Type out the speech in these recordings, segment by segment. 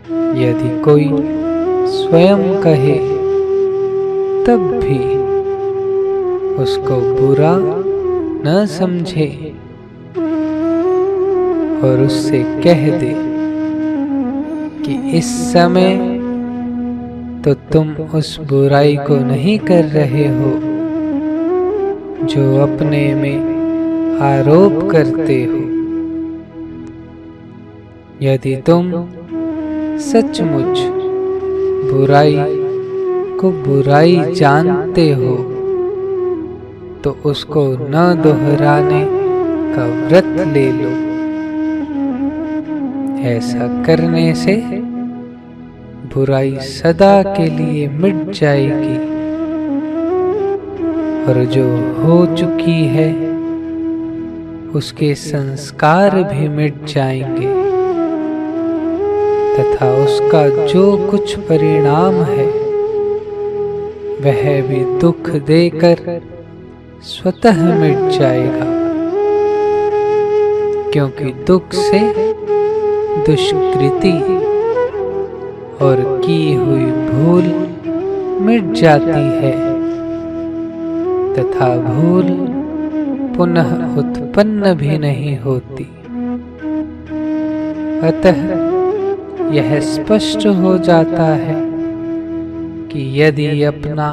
यदि कोई स्वयं कहे तब भी उसको बुरा न समझे और उससे कह दे कि इस समय तो तुम उस बुराई को नहीं कर रहे हो जो अपने में आरोप करते हो। यदि तुम सचमुच बुराई को बुराई जानते हो तो उसको न दोहराने का व्रत ले लो। ऐसा करने से बुराई सदा के लिए मिट जाएगी और जो हो चुकी है उसके संस्कार भी मिट जाएंगे तथा उसका जो कुछ परिणाम है वह भी दुख देकर स्वतः मिट जाएगा, क्योंकि दुख से दुष्कृति और की हुई भूल मिट जाती है तथा भूल पुनः उत्पन्न भी नहीं होती। अतः यह स्पष्ट हो जाता है कि यदि अपना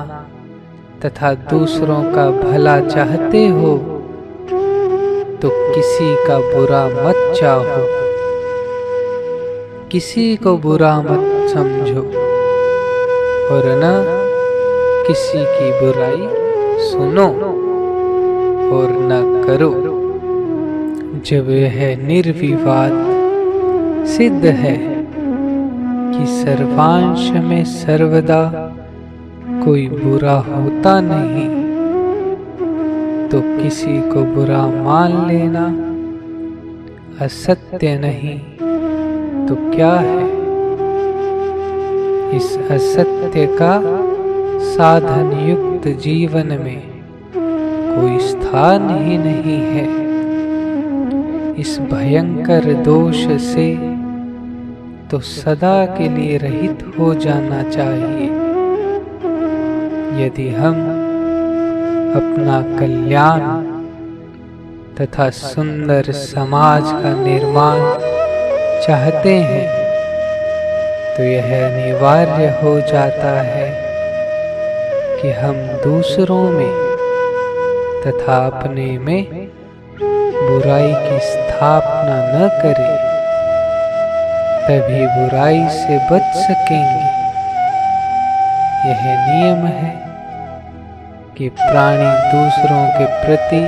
तथा दूसरों का भला चाहते हो तो किसी का बुरा मत चाहो, किसी को बुरा मत समझो और न किसी की बुराई सुनो और न करो। जब यह निर्विवाद सिद्ध है कि सर्वांश में सर्वदा कोई बुरा होता नहीं, तो किसी को बुरा मान लेना असत्य नहीं तो क्या है। इस असत्य का साधन युक्त जीवन में कोई स्थान ही नहीं है। इस भयंकर दोष से तो सदा के लिए रहित हो जाना चाहिए। यदि हम अपना कल्याण तथा सुंदर समाज का निर्माण चाहते हैं तो यह अनिवार्य हो जाता है कि हम दूसरों में तथा अपने में बुराई की स्थापना न करें, तभी बुराई से बच सकेंगे। यह नियम है कि प्राणी दूसरों के प्रति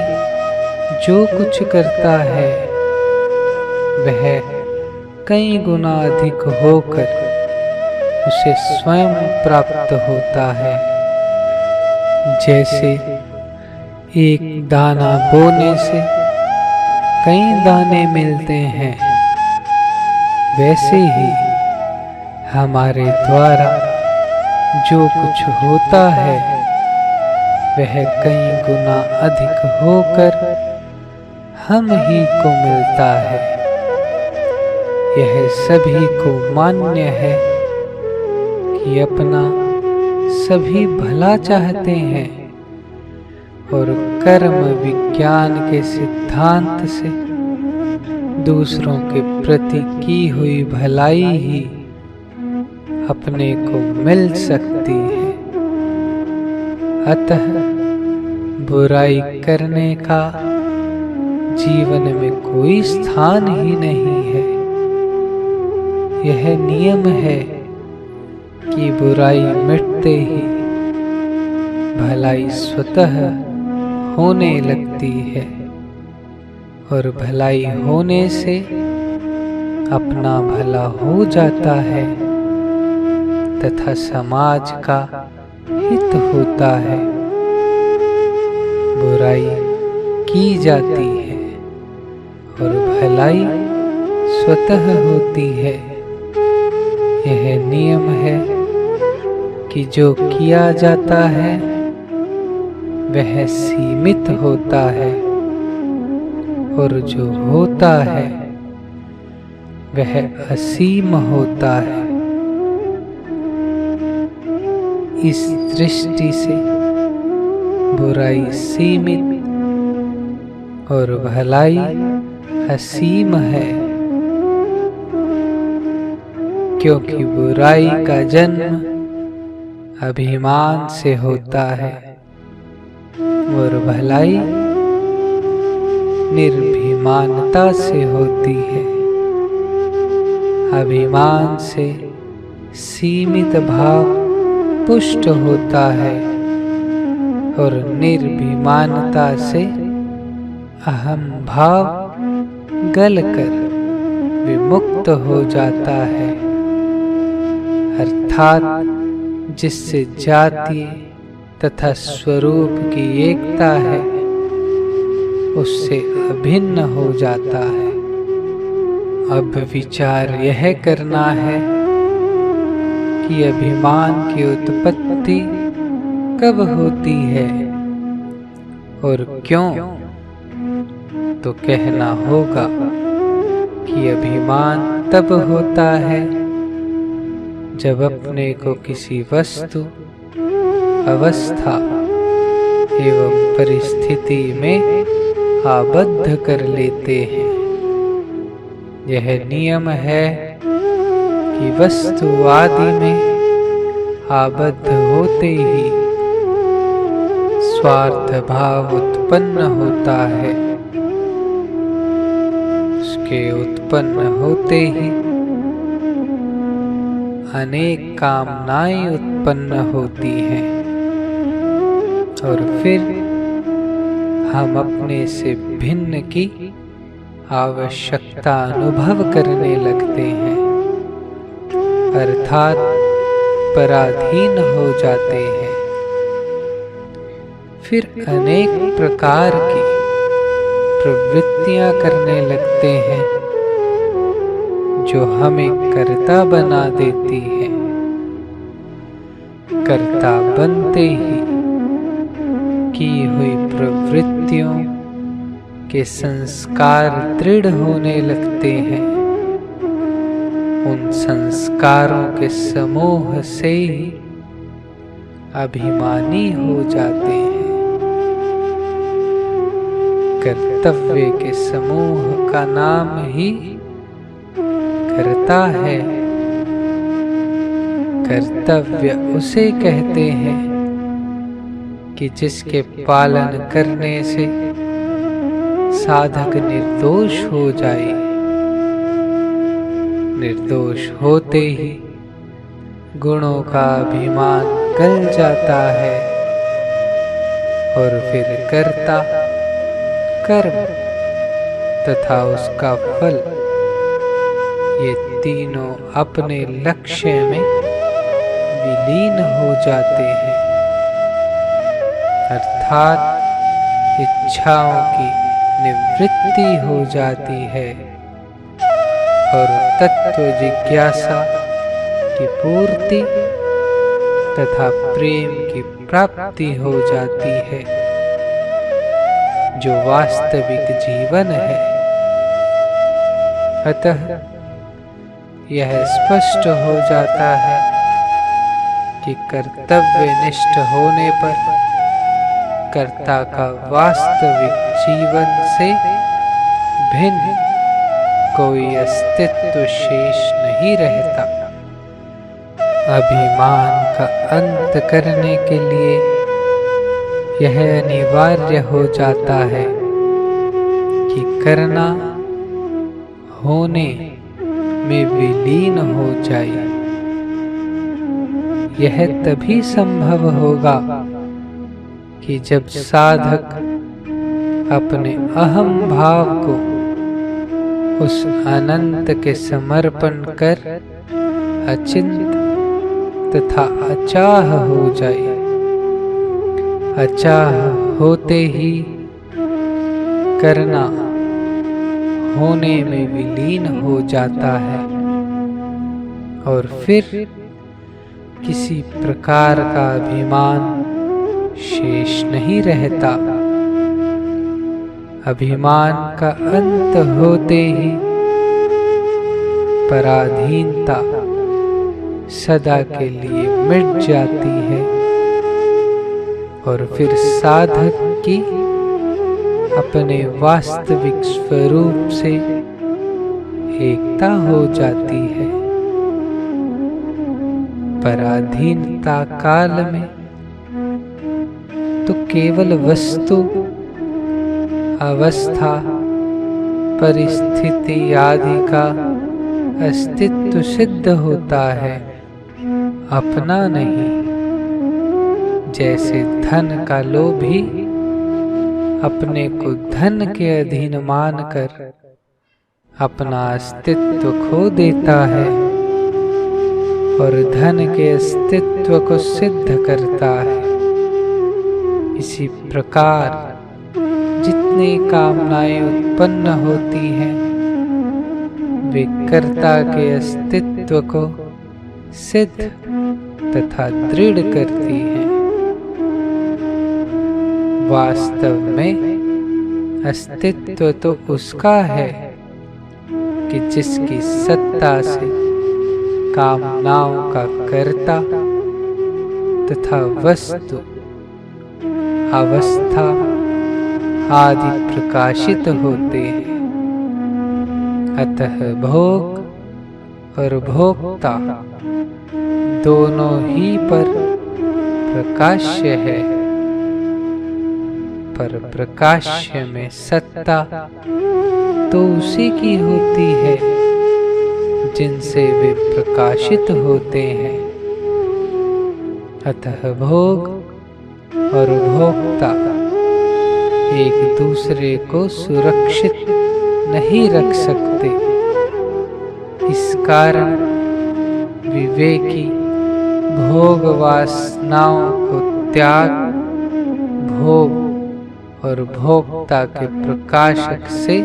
जो कुछ करता है वह कई गुना अधिक होकर उसे स्वयं प्राप्त होता है। जैसे एक दाना बोने से कई दाने मिलते हैं, वैसे ही हमारे द्वारा जो कुछ होता है वह कई गुना अधिक होकर हम ही को मिलता है। यह सभी को मान्य है कि अपना सभी भला चाहते हैं और कर्म विज्ञान के सिद्धांत से दूसरों के प्रति की हुई भलाई ही अपने को मिल सकती है। अतः बुराई करने का जीवन में कोई स्थान ही नहीं है। यह नियम है कि बुराई मिटते ही भलाई स्वतः होने लगती है और भलाई होने से अपना भला हो जाता है तथा समाज का हित होता है। बुराई की जाती है और भलाई स्वतः होती है। यह नियम है कि जो किया जाता है वह सीमित होता है और जो होता है वह असीम होता है। इस दृष्टि से बुराई सीमित और भलाई असीम है, क्योंकि बुराई का जन्म अभिमान से होता है और भलाई निर्भिमानता से होती है। अभिमान से सीमित भाव पुष्ट होता है और निर्भिमानता से अहम भाव गलकर विमुक्त हो जाता है, अर्थात जिससे जातीय तथा स्वरूप की एकता है उससे अभिन्न हो जाता है। अब विचार यह करना है कि अभिमान की उत्पत्ति कब होती है और क्यों, तो कहना होगा कि अभिमान तब होता है जब अपने को किसी वस्तु, अवस्था एवं परिस्थिति में आबद्ध कर लेते हैं। यह नियम है कि वस्तु आदि में आबद्ध होते ही स्वार्थ भाव उत्पन्न होता है। उसके उत्पन्न होते ही अनेक कामनाएं उत्पन्न होती हैं और फिर हम अपने से भिन्न की आवश्यकता अनुभव करने लगते हैं, अर्थात पराधीन हो जाते हैं। फिर अनेक प्रकार की प्रवृत्तियां करने लगते हैं जो हमें कर्ता बना देती है। कर्ता बनते ही की हुई प्रवृत्तियों के संस्कार दृढ़ होने लगते हैं। उन संस्कारों के समूह से ही अभिमानी हो जाते हैं। कर्तव्य के समूह का नाम ही कर्ता है। कर्तव्य उसे कहते हैं कि जिसके पालन करने से साधक निर्दोष हो जाए। निर्दोष होते ही गुणों का अभिमान गल जाता है और फिर कर्ता, कर्म तथा उसका फल, ये तीनों अपने लक्ष्य में विलीन हो जाते हैं, अर्थात इच्छाओं की निवृत्ति हो जाती है और तत्व जिज्ञासा की पूर्ति तथा प्रेम की प्राप्ति हो जाती है, जो वास्तविक जीवन है। अतः यह स्पष्ट हो जाता है कि कर्तव्यनिष्ठ होने पर कर्ता का वास्तविक जीवन से भिन्न कोई अस्तित्व शेष नहीं रहता। अभिमान का अंत करने के लिए यह अनिवार्य हो जाता है कि करना होने में विलीन हो जाए। यह तभी संभव होगा कि जब साधक अपने अहम भाव को उस अनंत के समर्पण कर अचिंत तथा अचाह हो जाए। अचाह होते ही करना होने में विलीन हो जाता है और फिर किसी प्रकार का अभिमान शेष नहीं रहता। अभिमान का अंत होते ही पराधीनता सदा के लिए मिट जाती है और फिर साधक की अपने वास्तविक स्वरूप से एकता हो जाती है। पराधीनता काल में तो केवल वस्तु, अवस्था, परिस्थिति आदि का अस्तित्व सिद्ध होता है, अपना नहीं। जैसे धन का लोभी अपने को धन के अधीन मानकर अपना अस्तित्व खो देता है और धन के अस्तित्व को सिद्ध करता है। इसी प्रकार जितनी कामनाएं उत्पन्न होती हैं वे कर्ता के अस्तित्व को सिद्ध तथा दृढ़ करती हैं। वास्तव में अस्तित्व तो उसका है कि जिसकी सत्ता से कामनाओं का कर्ता तथा वस्तु, अवस्था आदि प्रकाशित होते हैं। अतः भोग और भोक्ता दोनों ही पर प्रकाश्य है, पर प्रकाश्य में सत्ता तो उसी की होती है जिनसे वे प्रकाशित होते हैं। अतः भोग और भोक्ता एक दूसरे को सुरक्षित नहीं रख सकते। इस कारण विवेकी भोग वासनाओं को त्याग भोग और भोक्ता के प्रकाशक से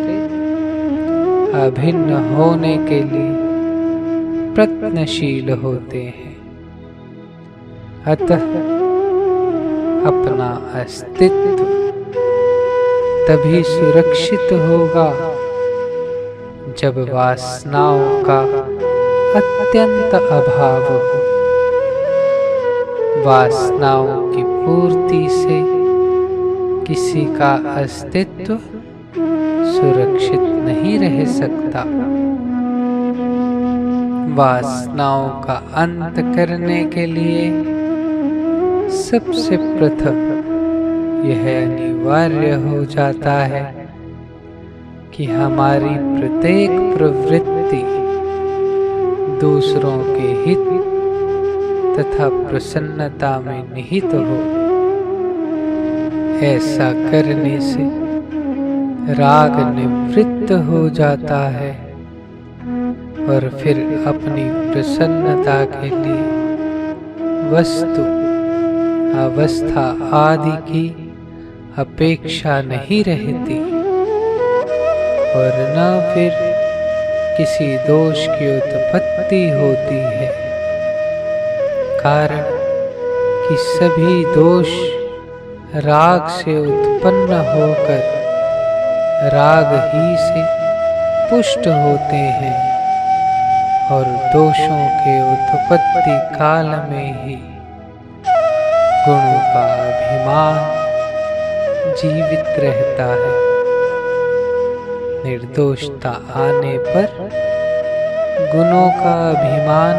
अभिन्न होने के लिए प्रयत्नशील होते हैं। अतः अपना अस्तित्व तभी सुरक्षित होगा जब वासनाओं का अत्यंत अभाव हो। वासनाओं की पूर्ति से किसी का अस्तित्व सुरक्षित नहीं रह सकता। वासनाओं का अंत करने के लिए सबसे प्रथम यह अनिवार्य हो जाता है कि हमारी प्रत्येक प्रवृत्ति दूसरों के हित तथा प्रसन्नता में निहित हो। ऐसा करने से राग निवृत्त हो जाता है और फिर अपनी प्रसन्नता के लिए वस्तु, अवस्था आदि की अपेक्षा नहीं रहती और न फिर किसी दोष की उत्पत्ति होती है। कारण कि सभी दोष राग से उत्पन्न होकर राग ही से पुष्ट होते हैं और दोषों के उत्पत्ति काल में ही गुणों का अभिमान जीवित रहता है। निर्दोषता आने पर गुणों का अभिमान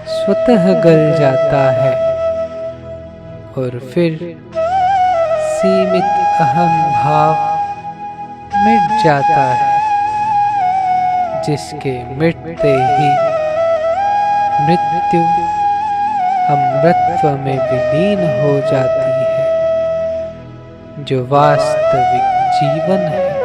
स्वतः गल जाता है और फिर सीमित अहम भाव मिट जाता है, जिसके मिटते ही मृत्यु अमृतत्व में विलीन हो जाती है, जो वास्तविक जीवन है।